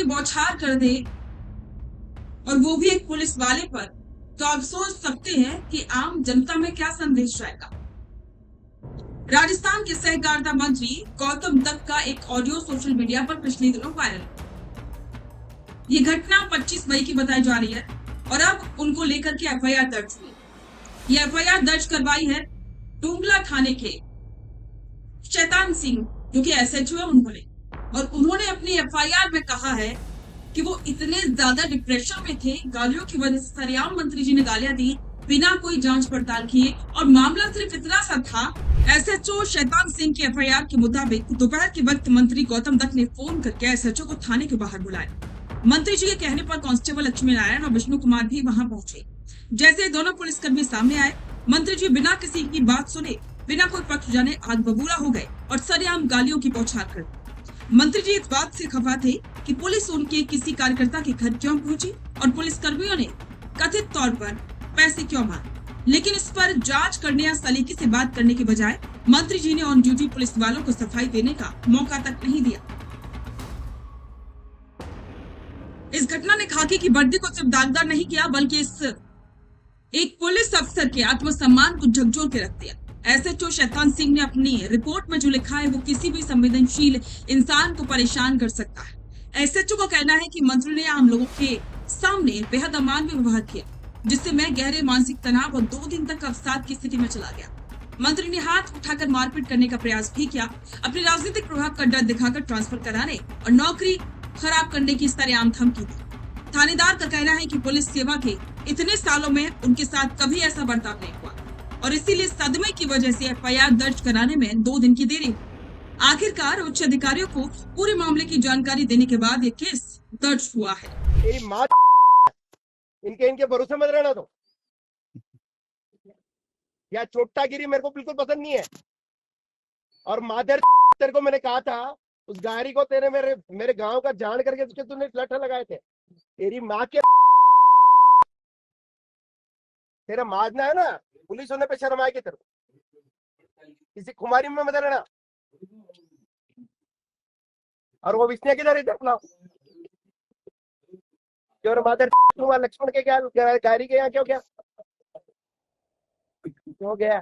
की बौछार कर दे और वो भी एक पुलिस वाले पर, तो आप सोच सकते हैं कि आम जनता में क्या संदेश जाएगा। राजस्थान के सहकारिता मंत्री गौतम दत्त का एक ऑडियो सोशल मीडिया पर पिछले दिनों वायरल। ये घटना 25 मई की बताई जा रही है और अब उनको लेकर के एफआईआर दर्ज हुई। ये एफआईआर दर्ज करवाई है डूंगला थाने के शैतान सिंह, जो कि एसएचओ है उन्होंने। और उन्होंने अपनी एफआईआर में कहा है कि वो इतने ज्यादा डिप्रेशन में थे, गालियों की वजह से सरेआम मंत्री जी ने गालियां दी बिना कोई जांच पड़ताल किए, और मामला सिर्फ इतना सा था। एसएचओ शैतान सिंह की एफआईआर के मुताबिक दोपहर के वक्त मंत्री गौतम दत्त ने फोन करके एसएचओ को थाने के बाहर बुलाया। मंत्री जी के कहने पर कांस्टेबल लक्ष्मी नारायण और विष्णु कुमार भी वहां पहुंचे। जैसे दोनों पुलिसकर्मी सामने आए, मंत्री जी बिना किसी की बात सुने, बिना कोई पक्ष जाने आग बबूला हो गए और सरेआम गालियों की बौछार कर दी। मंत्री जी इस बात से खफा थे कि पुलिस उनके किसी कार्यकर्ता के घर क्यों पहुंची और पुलिस कर्मियों ने कथित तौर पर पैसे क्यों मांगे। लेकिन इस पर जांच करने या सलीके से बात करने के बजाय मंत्री जी ने ऑन ड्यूटी पुलिस वालों को सफाई देने का मौका तक नहीं दिया। इस घटना ने खाकी की वर्दी को सिर्फ दागदार नहीं किया, बल्कि इस एक पुलिस अफसर के आत्मसम्मान को झकझोर के रख दिया। एसएचओ शैतान सिंह ने अपनी रिपोर्ट में जो लिखा है वो किसी भी संवेदनशील इंसान को परेशान कर सकता है। एसएचओ का कहना है कि मंत्री ने आम लोगों के सामने बेहद अमानवीय व्यवहार किया, जिससे मैं गहरे मानसिक तनाव और 2 दिन तक अवसाद की स्थिति में चला गया। मंत्री ने हाथ उठाकर मारपीट करने का प्रयास भी किया, अपने राजनीतिक प्रभाव का डर दिखाकर ट्रांसफर कराने और नौकरी खराब करने की सरेआम धमकी दी। थानेदार का कहना है कि पुलिस सेवा के इतने सालों में उनके साथ कभी ऐसा बर्ताव नहीं हुआ और इसीलिए सदमे की वजह से एफआईआर दर्ज कराने में 2 दिन की देरी हुई। आखिरकार उच्च अधिकारियों को पूरे मामले की जानकारी देने के बाद ये केस दर्ज हुआ है। तेरी माँ इनके इनके भरोसे मत रहना। तो या चोटागिरी मेरे को बिल्कुल पसंद नहीं है। और मादर तेरे को मैंने कहा था, उस गाड़ी को तेरे मेरे मेरे गांव का जान करके उसके तूने लट्ठा लगाए थे। तेरी माँ के तेरा मारना है ना, पुलिस होने पे शर्म आएगी तेरे को। किसी खुमारी में मत रहना। और वो विष्णु किधर इधर बुलाओ। मादर लक्ष्मण के क्या गाड़ी के यहाँ क्यों गया, क्यों गया?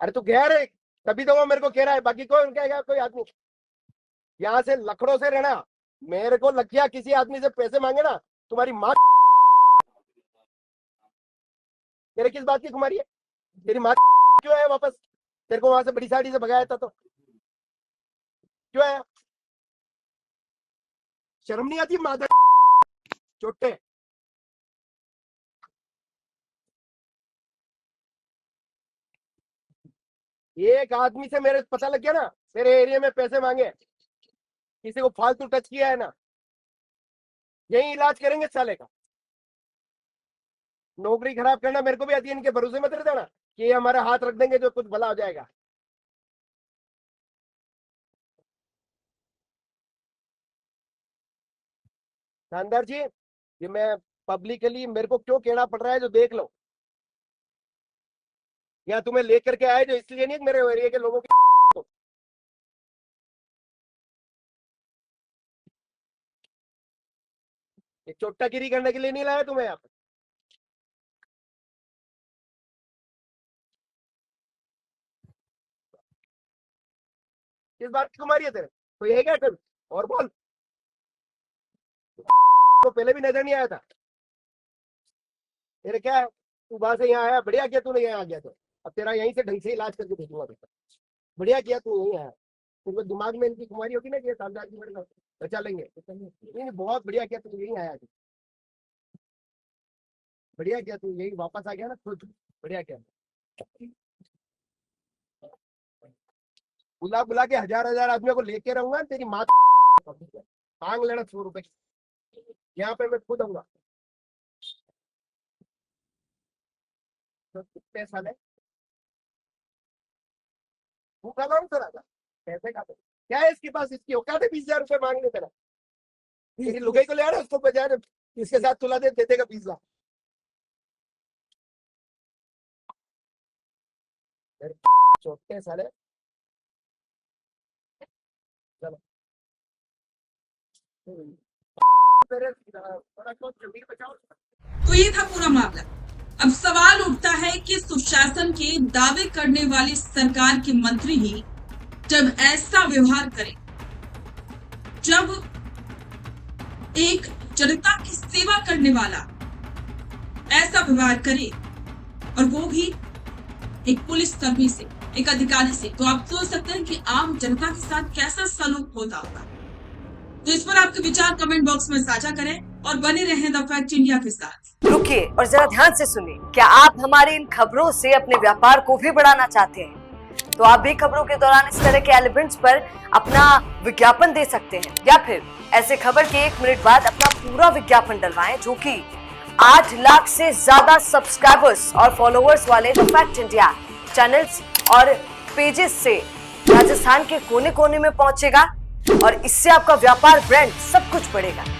अरे तू गया रे, तभी तो वो मेरे को कह रहा है। बाकी कोई क्या कोई आदमी यहाँ से लकड़ों से रहना। मेरे को लग गया किसी आदमी से पैसे मांगे ना, तुम्हारी माँ तेरे किस बात की कुमारी है? तेरी माँ क्यों है वापस? तेरे को वहां से बड़ी साड़ी से भगाया था तो क्यों आया? शर्म नहीं आती मादर चोटे? एक आदमी से मेरे पता लग गया ना, मेरे एरिया में पैसे मांगे, किसी को फालतू टच किया है ना, यही इलाज करेंगे साले का। नौकरी खराब करना मेरे को भी आती है, इनके भरोसे मत रह जाना कि ये हमारा हाथ रख देंगे जो कुछ भला हो जाएगा। शानदार जी, ये मैं पब्लिकली मेरे को क्यों कहना पड़ रहा है जो देख लो। या तुम्हें लेकर के आए जो इसलिए नहीं मेरे एरिया के लोगों की चोटागिरी करने के लिए नहीं लाया तुम्हें यहाँ पे। किस बात की कुमारी है तेरे तो ये क्या कर और बोल। तो पहले भी नजर नहीं आया था तेरे, क्या है तू वहां से यहाँ आया, बढ़िया किया तूने यहाँ आ गया। तो अब तेरा यहीं से ढंग से इलाज करके भेजूंगा। बढ़िया किया तू यहीं आया। तुमको दिमाग में इनकी कुमारी होगी ना कि शानदार की बचा लेंगे। नहीं बहुत बढ़िया किया तू यहीं आया। बढ़िया किया तू यही वापस आ गया ना खुद। बढ़िया किया। बुला बुला के हजार हजार आदमियों को लेके रहूंगा तेरी माँ मांग लेना 100 रुपए। यहाँ पे मैं खुद आऊंगा। तो कितने साल है भूखा लाऊं तेरा पैसे का? क्या है इसके पास? इसकी औकात है 20,000 रुपए मांगने तेरा? तेरी लुगाई को ले आ रहा उसको बजा इसके साथ तुला दे देगा 20 लाख। छोटे साले। चलो जमीन बचाओ। तो ये था पूरा मामला। अब सवाल उठता है कि सुशासन के दावे करने वाली सरकार के मंत्री ही जब ऐसा व्यवहार करें, जब एक जनता की सेवा करने वाला ऐसा व्यवहार करे और वो भी एक पुलिस कर्मी से, एक अधिकारी से, तो आप सोच सकते हैं कि आम जनता के साथ कैसा सलूक होता होगा। तो इस पर आपके विचार कमेंट बॉक्स में साझा करें और बने रहें द फैक्ट इंडिया के साथ। रुकिए और जरा ध्यान से सुनिए। क्या आप हमारे इन खबरों से अपने व्यापार को भी बढ़ाना चाहते हैं? तो आप भी खबरों के दौरान इस तरह के एलिमेंट्स पर अपना विज्ञापन दे सकते हैं, या फिर ऐसे खबर के 1 मिनट बाद अपना पूरा विज्ञापन डलवाएं, जो कि 8 लाख से ज्यादा सब्सक्राइबर्स और फॉलोअर्स वाले द फैक्ट इंडिया चैनल्स और पेजेस से राजस्थान के कोने कोने में पहुंचेगा और इससे आपका व्यापार, ब्रांड सब कुछ बढ़ेगा।